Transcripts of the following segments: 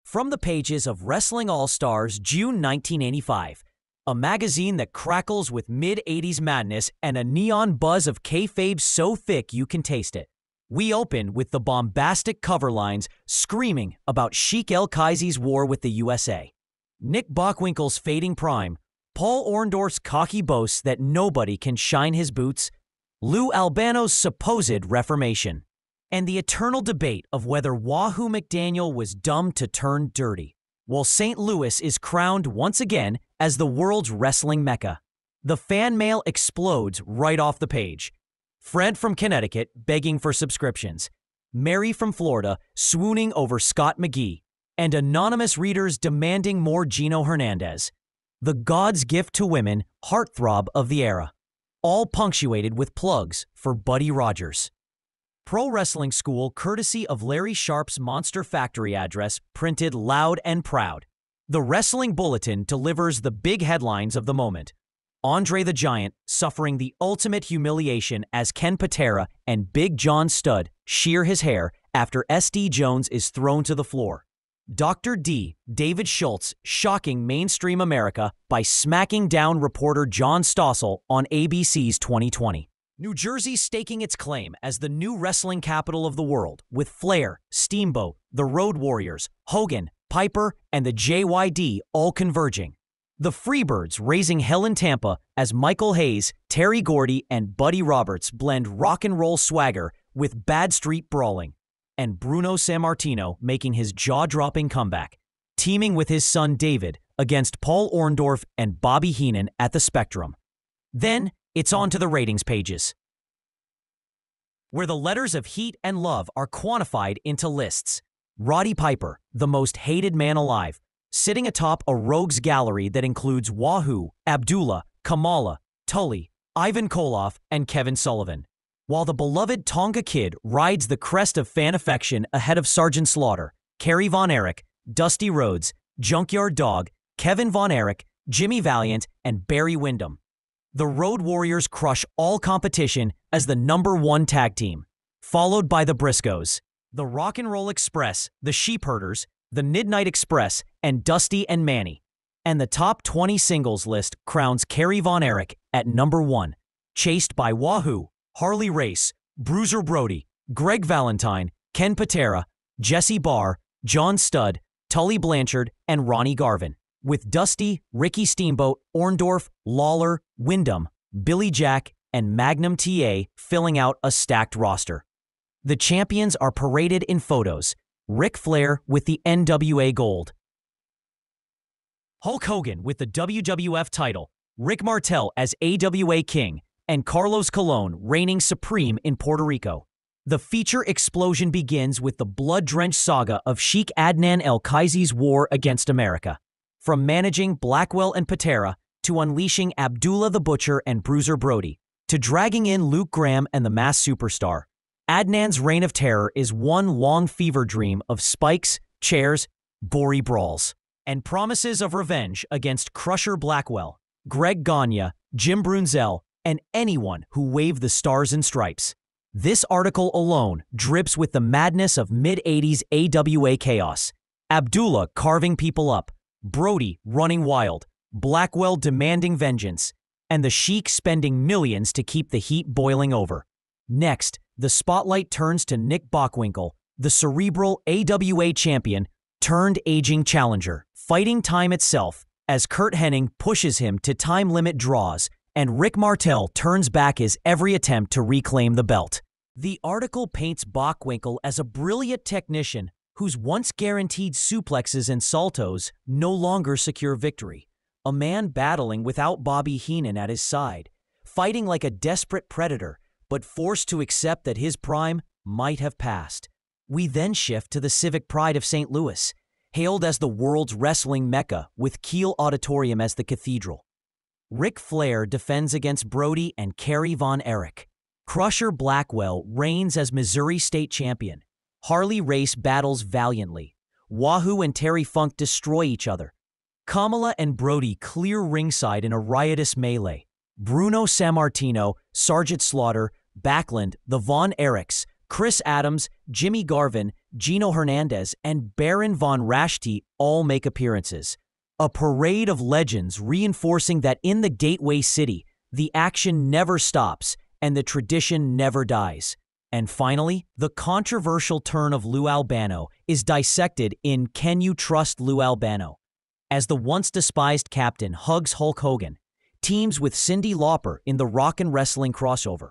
From the pages of Wrestling All-Stars, June 1985, a magazine that crackles with mid-'80s madness and a neon buzz of kayfabe so thick you can taste it. We open with the bombastic cover lines screaming about Sheik El Kaissey's war with the USA, Nick Bockwinkel's fading prime, Paul Orndorff's cocky boasts that nobody can shine his boots, Lou Albano's supposed reformation, and the eternal debate of whether Wahoo McDaniel was dumb to turn dirty, while St. Louis is crowned once again as the world's wrestling mecca. The fan mail explodes right off the page. Fred from Connecticut begging for subscriptions, Mary from Florida swooning over Scott McGee, and anonymous readers demanding more Gino Hernandez. The God's gift to women heartthrob of the era, all punctuated with plugs for Buddy Rogers. Pro Wrestling School, courtesy of Larry Sharp's Monster Factory address, printed loud and proud. The Wrestling Bulletin delivers the big headlines of the moment. Andre the Giant suffering the ultimate humiliation as Ken Patera and Big John Studd shear his hair after SD Jones is thrown to the floor. Dr. D, David Schultz, shocking mainstream America by smacking down reporter John Stossel on ABC's 2020. New Jersey staking its claim as the new wrestling capital of the world, with Flair, Steamboat, the Road Warriors, Hogan, Piper, and the JYD all converging. The Freebirds raising hell in Tampa as Michael Hayes, Terry Gordy, and Buddy Roberts blend rock and roll swagger with bad street brawling. And Bruno Sammartino making his jaw-dropping comeback, teaming with his son David against Paul Orndorff and Bobby Heenan at the Spectrum. Then, it's on to the ratings pages, where the letters of heat and love are quantified into lists. Roddy Piper, the most hated man alive, sitting atop a rogues gallery that includes Wahoo, Abdullah, Kamala, Tully, Ivan Koloff, and Kevin Sullivan. While the beloved Tonga Kid rides the crest of fan affection ahead of Sergeant Slaughter, Kerry Von Erich, Dusty Rhodes, Junkyard Dog, Kevin Von Erich, Jimmy Valiant, and Barry Windham. The Road Warriors crush all competition as the #1 tag team, followed by the Briscoes, the Rock and Roll Express, the Sheepherders, the Midnight Express, and Dusty and Manny. And the top 20 singles list crowns Kerry Von Erich at #1, chased by Wahoo, Harley Race, Bruiser Brody, Greg Valentine, Ken Patera, Jesse Barr, John Studd, Tully Blanchard, and Ronnie Garvin, with Dusty, Ricky Steamboat, Orndorff, Lawler, Windham, Billy Jack, and Magnum TA filling out a stacked roster. The champions are paraded in photos, Ric Flair with the NWA Gold, Hulk Hogan with the WWF title, Rick Martel as AWA King, and Carlos Colon reigning supreme in Puerto Rico. The feature explosion begins with the blood-drenched saga of Sheik Adnan El Kaissey's war against America. From managing Blackwell and Patera, to unleashing Abdullah the Butcher and Bruiser Brody, to dragging in Luke Graham and the Masked Superstar, Adnan's reign of terror is one long fever dream of spikes, chairs, gory brawls, and promises of revenge against Crusher Blackwell, Greg Gagne, Jim Brunzell, and anyone who waved the stars and stripes. This article alone drips with the madness of mid-'80s AWA chaos. Abdullah carving people up, Brody running wild, Blackwell demanding vengeance, and the Sheik spending millions to keep the heat boiling over. Next, the spotlight turns to Nick Bockwinkel, the cerebral AWA champion turned aging challenger, fighting time itself as Curt Hennig pushes him to time limit draws and Rick Martel turns back his every attempt to reclaim the belt. The article paints Bockwinkel as a brilliant technician whose once guaranteed suplexes and saltos no longer secure victory, a man battling without Bobby Heenan at his side, fighting like a desperate predator, but forced to accept that his prime might have passed. We then shift to the civic pride of St. Louis, hailed as the world's wrestling mecca with Kiel Auditorium as the cathedral. Ric Flair defends against Brody and Kerry Von Erich. Crusher Blackwell reigns as Missouri State Champion. Harley Race battles valiantly. Wahoo and Terry Funk destroy each other. Kamala and Brody clear ringside in a riotous melee. Bruno Sammartino, Sergeant Slaughter, Backlund, the Von Erichs, Chris Adams, Jimmy Garvin, Gino Hernandez, and Baron von Raschke all make appearances. A parade of legends reinforcing that in the Gateway City, the action never stops and the tradition never dies. And finally, the controversial turn of Lou Albano is dissected in Can You Trust Lou Albano? As the once despised captain hugs Hulk Hogan, teams with Cyndi Lauper in the Rock and Wrestling crossover,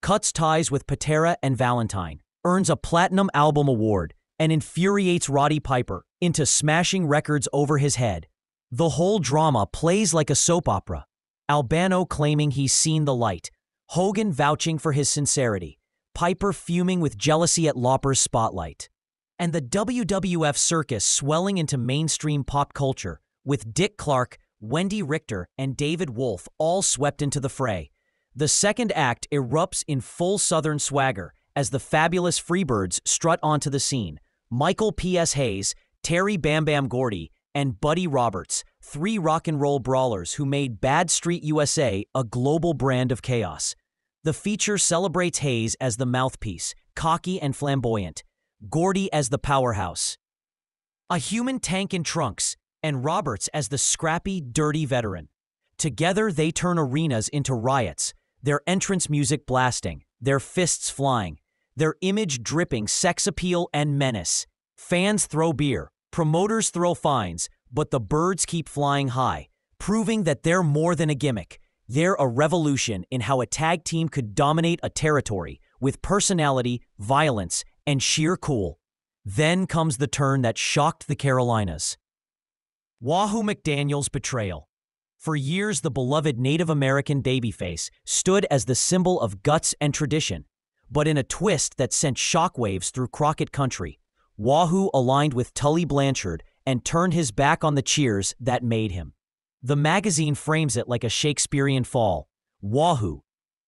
cuts ties with Patera and Valentine, earns a Platinum Album Award, and infuriates Roddy Piper into smashing records over his head. The whole drama plays like a soap opera. Albano claiming he's seen the light, Hogan vouching for his sincerity, Piper fuming with jealousy at Lauper's spotlight. And the WWF circus swelling into mainstream pop culture, with Dick Clark, Wendy Richter, and David Wolf all swept into the fray. The second act erupts in full Southern swagger as the Fabulous Freebirds strut onto the scene. Michael P.S. Hayes, Terry Bam Bam Gordy, and Buddy Roberts, three rock and roll brawlers who made Bad Street USA a global brand of chaos. The feature celebrates Hayes as the mouthpiece, cocky and flamboyant, Gordy as the powerhouse, a human tank in trunks, and Roberts as the scrappy, dirty veteran. Together they turn arenas into riots, their entrance music blasting, their fists flying, their image dripping sex appeal and menace. Fans throw beer, promoters throw fines, but the birds keep flying high, proving that they're more than a gimmick. They're a revolution in how a tag team could dominate a territory with personality, violence, and sheer cool. Then comes the turn that shocked the Carolinas. Wahoo McDaniel's betrayal. For years, the beloved Native American babyface stood as the symbol of guts and tradition. But in a twist that sent shockwaves through Crockett Country, Wahoo aligned with Tully Blanchard and turned his back on the cheers that made him. The magazine frames it like a Shakespearean fall. Wahoo,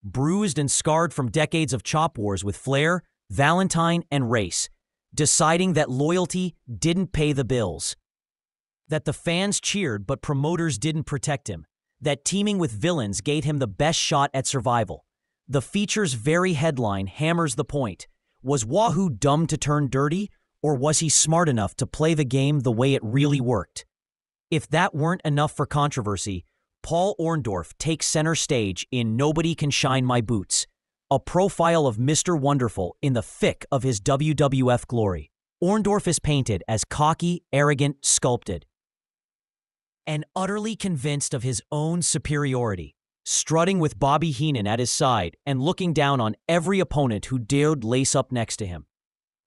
bruised and scarred from decades of chop wars with Flair, Valentine, and Race, deciding that loyalty didn't pay the bills. That the fans cheered but promoters didn't protect him. That teaming with villains gave him the best shot at survival. The feature's very headline hammers the point. Was Wahoo dumb to turn dirty, or was he smart enough to play the game the way it really worked? If that weren't enough for controversy, Paul Orndorff takes center stage in Nobody Can Shine My Boots, a profile of Mr. Wonderful in the thick of his WWF glory. Orndorff is painted as cocky, arrogant, sculpted, and utterly convinced of his own superiority, strutting with Bobby Heenan at his side and looking down on every opponent who dared lace up next to him.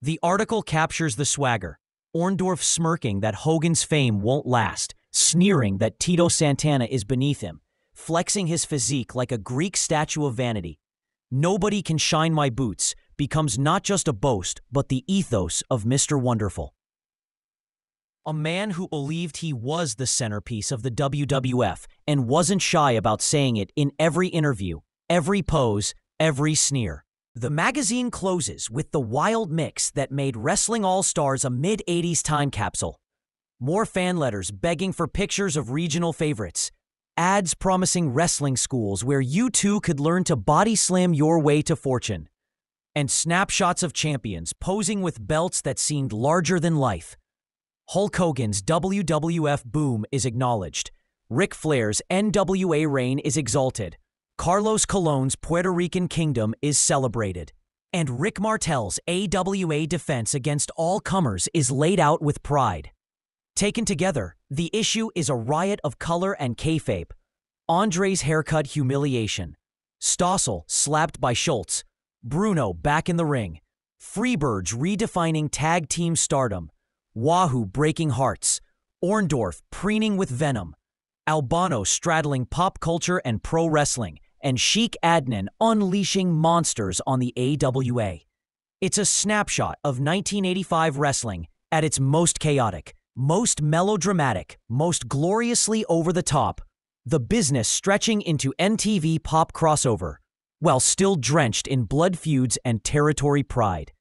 The article captures the swagger, Orndorff smirking that Hogan's fame won't last, sneering that Tito Santana is beneath him, flexing his physique like a Greek statue of vanity. Nobody Can Shine My Boots becomes not just a boast, but the ethos of Mr. Wonderful. A man who believed he was the centerpiece of the WWF and wasn't shy about saying it in every interview, every pose, every sneer. The magazine closes with the wild mix that made Wrestling All-Stars a mid-'80s time capsule. More fan letters begging for pictures of regional favorites. Ads promising wrestling schools where you too could learn to body slam your way to fortune. And snapshots of champions posing with belts that seemed larger than life. Hulk Hogan's WWF boom is acknowledged. Ric Flair's NWA reign is exalted. Carlos Colon's Puerto Rican kingdom is celebrated. And Rick Martel's AWA defense against all comers is laid out with pride. Taken together, the issue is a riot of color and kayfabe. Andre's haircut humiliation. Stossel slapped by Schultz. Bruno back in the ring. Freebirds redefining tag team stardom. Wahoo breaking hearts. Orndorff preening with venom. Albano straddling pop culture and pro wrestling. And Sheik Adnan unleashing monsters on the AWA. It's a snapshot of 1985 wrestling at its most chaotic, most melodramatic, most gloriously over the top, the business stretching into MTV pop crossover, while still drenched in blood feuds and territory pride.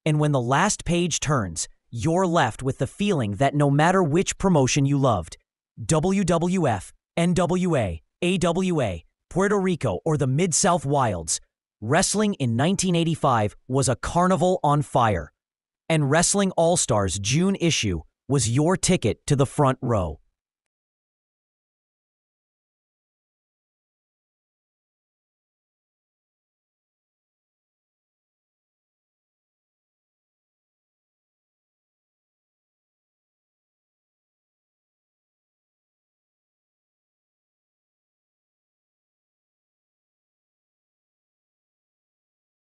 And when the last page turns, you're left with the feeling that no matter which promotion you loved, WWF, NWA, AWA, Puerto Rico, or the Mid-South Wilds, wrestling in 1985 was a carnival on fire. And Wrestling All-Stars June issue was your ticket to the front row.